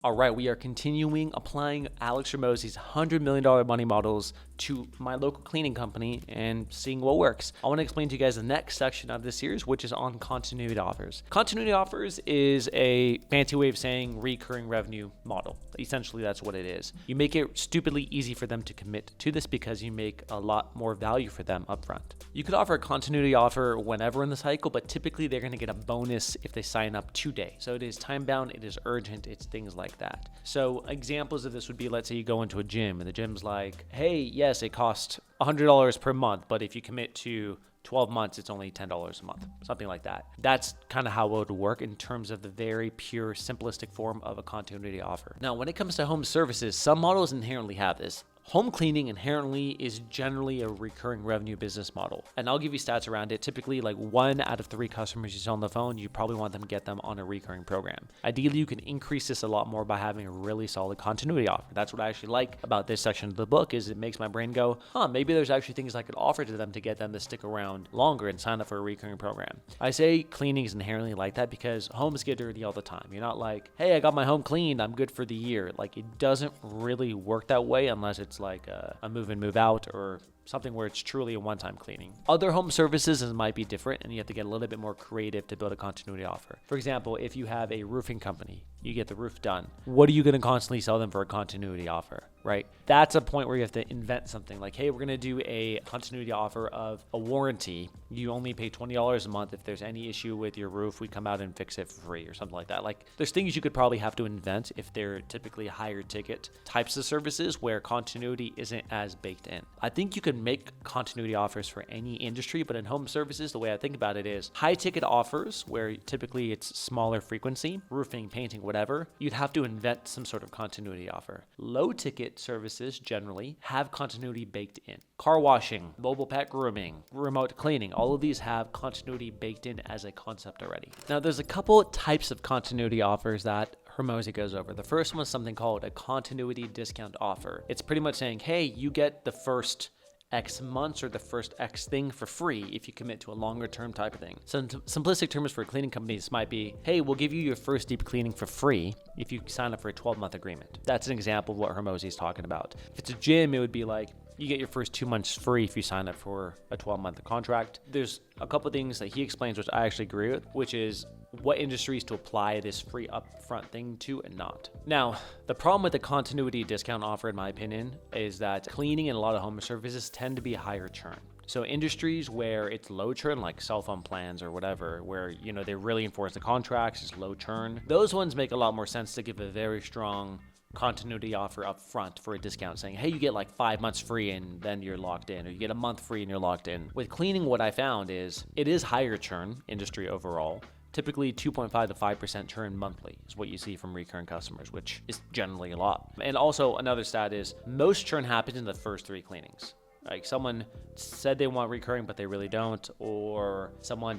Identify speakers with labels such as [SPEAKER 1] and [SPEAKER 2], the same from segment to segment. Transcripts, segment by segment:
[SPEAKER 1] All right, we are continuing applying Alex Hormozi's $100 million money models to my local cleaning company and seeing what works. I want to explain to you guys the next section of this series, which is on continuity offers. Continuity offers is a fancy way of saying recurring revenue model. Essentially, that's what it is. You make it stupidly easy for them to commit to this because you make a lot more value for them upfront. You could offer a continuity offer whenever in the cycle, but typically they're going to get a bonus if they sign up today. So it is time bound, it is urgent, it's things like that. So examples of this would be, let's say you go into a gym and the gym's like, hey, yes, it costs $100 per month, but if you commit to 12 months, it's only $10 a month, something like that. That's kind of how it would work in terms of the very pure, simplistic form of a continuity offer. Now, when it comes to home services, some models inherently have this. Home cleaning inherently is generally a recurring revenue business model. And I'll give you stats around it. Typically, like 1 out of 3 customers you sell on the phone, you probably want them to get them on a recurring program. Ideally, you can increase this a lot more by having a really solid continuity offer. That's what I actually like about this section of the book, is it makes my brain go, maybe there's actually things I could offer to them to get them to stick around longer and sign up for a recurring program. I say cleaning is inherently like that because homes get dirty all the time. You're not like, hey, I got my home cleaned, I'm good for the year. Like, it doesn't really work that way unless it's like a move in, move out, or something where it's truly a one-time cleaning. Other home services might be different, and you have to get a little bit more creative to build a continuity offer. For example, if you have a roofing company, you get the roof done. What are you going to constantly sell them for a continuity offer, right? That's a point where you have to invent something like, hey, we're going to do a continuity offer of a warranty. You only pay $20 a month. If there's any issue with your roof, we come out and fix it for free or something like that. Like, there's things you could probably have to invent if they're typically higher ticket types of services where continuity isn't as baked in. I think you could make continuity offers for any industry, but in home services, the way I think about it is high ticket offers where typically it's smaller frequency, roofing, painting, whatever, you'd have to invent some sort of continuity offer. Low ticket services generally have continuity baked in. Car washing, mobile pet grooming, remote cleaning, all of these have continuity baked in as a concept already. Now, there's a couple types of continuity offers that Hormozi goes over. The first one is something called a continuity discount offer. It's pretty much saying, hey, you get the first X months or the first X thing for free if you commit to a longer term type of thing. Some simplistic terms for cleaning companies might be, hey, we'll give you your first deep cleaning for free if you sign up for a 12-month agreement. That's an example of what Hormozi is talking about. If it's a gym, it would be like, you get your first 2 months free if you sign up for a 12-month contract. There's a couple things that he explains, which I actually agree with, which is what industries to apply this free upfront thing to and not. Now, the problem with the continuity discount offer, in my opinion, is that cleaning and a lot of home services tend to be higher churn. So industries where it's low churn, like cell phone plans or whatever, where, they really enforce the contracts, it's low churn, those ones make a lot more sense to give a very strong continuity offer up front for a discount, saying, hey, you get like 5 months free and then you're locked in, or you get a month free and you're locked in. With cleaning, what I found is it is higher churn industry overall. Typically 2.5 to 5% churn monthly is what you see from recurring customers, which is generally a lot. And also another stat is most churn happens in the first 3 cleanings. Like, someone said they want recurring, but they really don't, or someone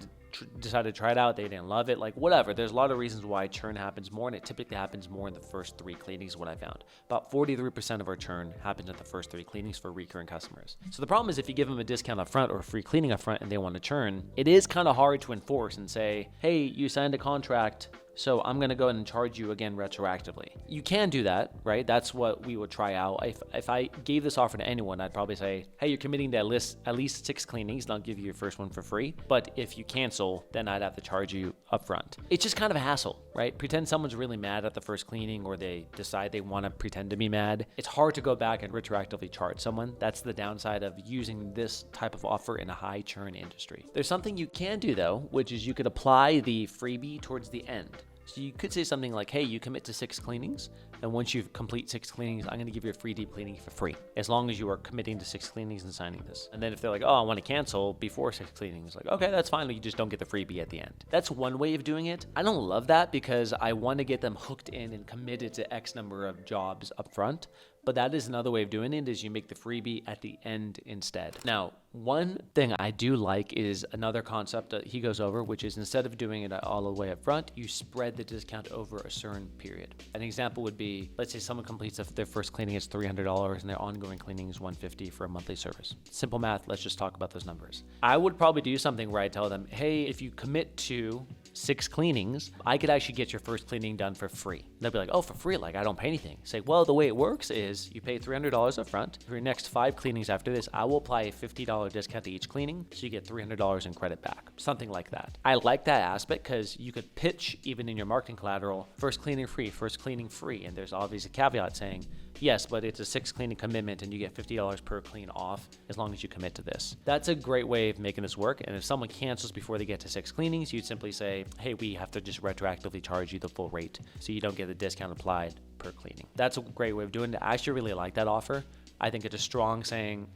[SPEAKER 1] decided to try it out, they didn't love it, like whatever. There's a lot of reasons why churn happens more, and it typically happens more in the first 3 cleanings, what I found. About 43% of our churn happens in the first 3 cleanings for recurring customers. So the problem is if you give them a discount up front or a free cleaning up front and they want to churn, it is kind of hard to enforce and say, hey, you signed a contract, so I'm going to go ahead and charge you again retroactively. You can do that, right? That's what we would try out. If I gave this offer to anyone, I'd probably say, hey, you're committing to at least 6 cleanings, and I'll give you your first one for free. But if you cancel, then I'd have to charge you upfront. It's just kind of a hassle, right? Pretend someone's really mad at the first cleaning, or they decide they want to pretend to be mad. It's hard to go back and retroactively charge someone. That's the downside of using this type of offer in a high churn industry. There's something you can do though, which is you could apply the freebie towards the end. So you could say something like, hey, you commit to 6 cleanings, and once you complete 6 cleanings, I'm going to give you a free deep cleaning for free, as long as you are committing to 6 cleanings and signing this. And then if they're like, oh, I want to cancel before 6 cleanings, like, okay, that's fine. You just don't get the freebie at the end. That's one way of doing it. I don't love that because I want to get them hooked in and committed to X number of jobs up front. But that is another way of doing it, is you make the freebie at the end instead. Now, one thing I do like is another concept that he goes over, which is instead of doing it all the way up front, you spread the discount over a certain period. An example would be, let's say someone completes their first cleaning is $300 and their ongoing cleaning is $150 for a monthly service. Simple math, let's just talk about those numbers. I would probably do something where I tell them, hey, if you commit to 6 cleanings, I could actually get your first cleaning done for free. They'll be like, oh, for free? Like, I don't pay anything. Say, well, the way it works is you pay $300 up front. For your next 5 cleanings after this, I will apply a $50 discount to each cleaning, so you get $300 in credit back. Something like that. I like that aspect because you could pitch, even in your marketing collateral, first cleaning free, and there's obviously a caveat saying, yes, but it's a 6 cleaning commitment and you get $50 per clean off as long as you commit to this. That's a great way of making this work. And if someone cancels before they get to 6 cleanings, you'd simply say, hey, we have to just retroactively charge you the full rate so you don't get the discount applied per cleaning. That's a great way of doing it. I actually really like that offer. I think it's a strong saying,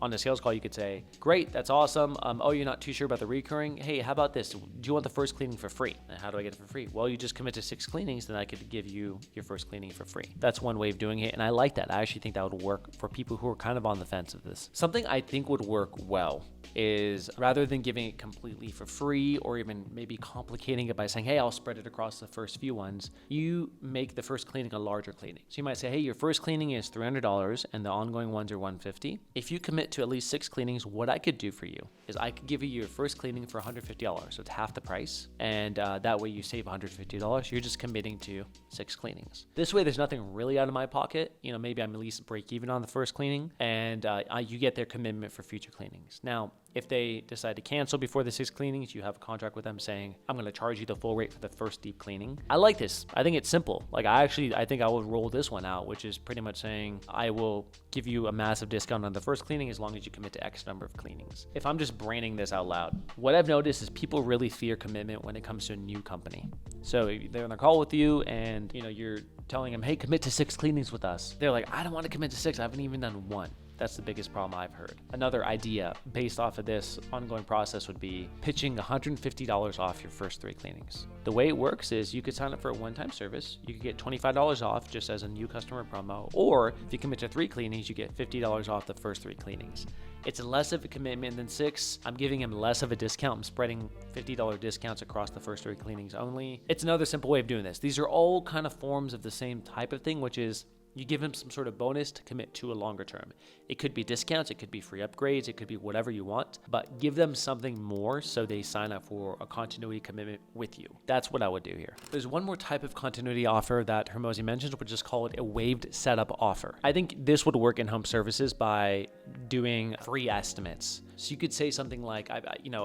[SPEAKER 1] on the sales call, you could say, great, that's awesome. Oh, you're not too sure about the recurring? Hey, how about this? Do you want the first cleaning for free? And how do I get it for free? Well, you just commit to 6 cleanings, then I could give you your first cleaning for free. That's one way of doing it. And I like that. I actually think that would work for people who are kind of on the fence of this. Something I think would work well is rather than giving it completely for free or even maybe complicating it by saying, hey, I'll spread it across the first few ones, you make the first cleaning a larger cleaning. So you might say, hey, your first cleaning is $300 and the ongoing ones are $150. If you commit to at least 6 cleanings, what I could do for you is I could give you your first cleaning for $150. So it's half the price. And that way you save $150. You're just committing to 6 cleanings. This way, there's nothing really out of my pocket. Maybe I'm at least break even on the first cleaning and you get their commitment for future cleanings. Now, if they decide to cancel before the 6 cleanings, you have a contract with them saying, I'm going to charge you the full rate for the first deep cleaning. I like this. I think it's simple. I think I would roll this one out, which is pretty much saying, I will give you a massive discount on the first cleaning as long as you commit to X number of cleanings. If I'm just braining this out loud, what I've noticed is people really fear commitment when it comes to a new company. So they're on a call with you and, you're telling them, hey, commit to 6 cleanings with us. They're like, I don't want to commit to 6. I haven't even done 1. That's the biggest problem I've heard. Another idea based off of this ongoing process would be pitching $150 off your first 3 cleanings. The way it works is you could sign up for a one-time service. You could get $25 off just as a new customer promo. Or if you commit to 3 cleanings, you get $50 off the first 3 cleanings. It's less of a commitment than 6. I'm giving him less of a discount. I'm spreading $50 discounts across the first 3 cleanings only. It's another simple way of doing this. These are all kind of forms of the same type of thing, which is you give them some sort of bonus to commit to a longer term. It could be discounts, it could be free upgrades, it could be whatever you want, but give them something more so they sign up for a continuity commitment with you. That's what I would do here. There's one more type of continuity offer that Hormozi mentions, which is called a waived setup offer. I think this would work in home services by doing free estimates. So you could say something like, I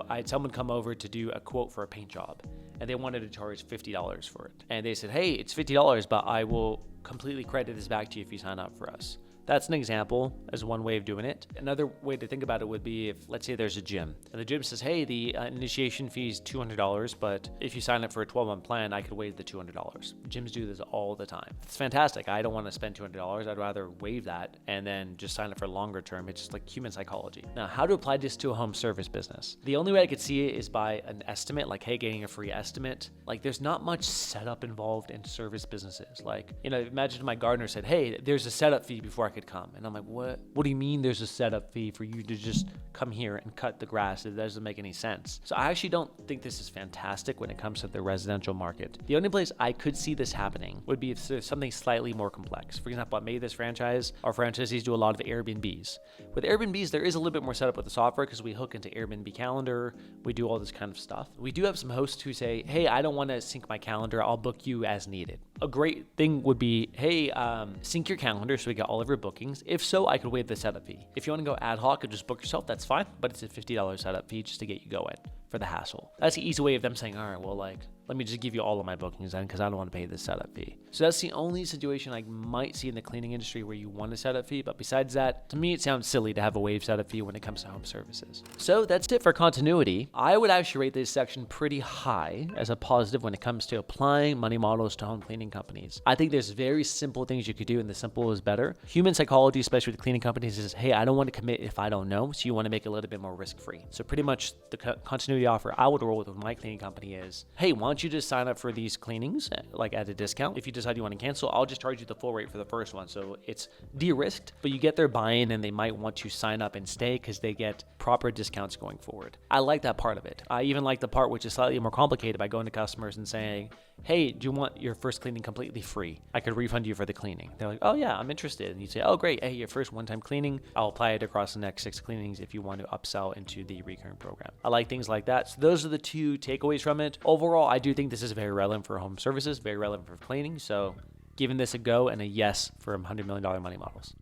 [SPEAKER 1] had someone come over to do a quote for a paint job and they wanted to charge $50 for it. And they said, hey, it's $50, but I will completely credit this back to you if you sign up for us. That's an example as one way of doing it. Another way to think about it would be if, let's say there's a gym and the gym says, hey, the initiation fee is $200, but if you sign up for a 12-month plan, I could waive the $200. Gyms do this all the time. It's fantastic. I don't want to spend $200. I'd rather waive that and then just sign up for longer term. It's just like human psychology. Now, how to apply this to a home service business? The only way I could see it is by an estimate, like, hey, getting a free estimate. Like, there's not much setup involved in service businesses. Like, imagine my gardener said, hey, there's a setup fee before I could come. And I'm like, what do you mean there's a setup fee for you to just come here and cut the grass? It doesn't make any sense. So I actually don't think this is fantastic when it comes to the residential market. The only place I could see this happening would be if there's something slightly more complex. For example, I made this franchise. Our franchisees do a lot of Airbnbs. With Airbnbs, there is a little bit more setup with the software because we hook into Airbnb calendar. We do all this kind of stuff. We do have some hosts who say, hey, I don't want to sync my calendar. I'll book you as needed. A great thing would be, hey, sync your calendar so we get all of your bookings. If so, I could waive the setup fee. If you want to go ad hoc and just book yourself, that's fine, but it's a $50 setup fee just to get you going for the hassle. That's the easy way of them saying, all right, well, let me just give you all of my bookings then because I don't want to pay this setup fee. So that's the only situation I might see in the cleaning industry where you want a setup fee. But besides that, to me, it sounds silly to have a waived setup fee when it comes to home services. So that's it for continuity. I would actually rate this section pretty high as a positive when it comes to applying money models to home cleaning companies. I think there's very simple things you could do, and the simple is better. Human psychology, especially with cleaning companies, is, hey, I don't want to commit if I don't know. So you want to make it a little bit more risk-free. So pretty much the continuity offer I would roll with my cleaning company is, hey, why don't want you to sign up for these cleanings, like at a discount. If you decide you want to cancel, I'll just charge you the full rate for the first one. So it's de-risked, but you get their buy-in and they might want to sign up and stay because they get proper discounts going forward. I like that part of it. I even like the part which is slightly more complicated by going to customers and saying, hey, do you want your first cleaning completely free? I could refund you for the cleaning. They're like, oh yeah, I'm interested. And you say, oh great, hey, your first one-time cleaning, I'll apply it across the next 6 cleanings if you want to upsell into the recurring program. I like things like that. So those are the 2 takeaways from it. Overall, I do think this is very relevant for home services, very relevant for cleaning. So giving this a go and a yes for $100 million money models.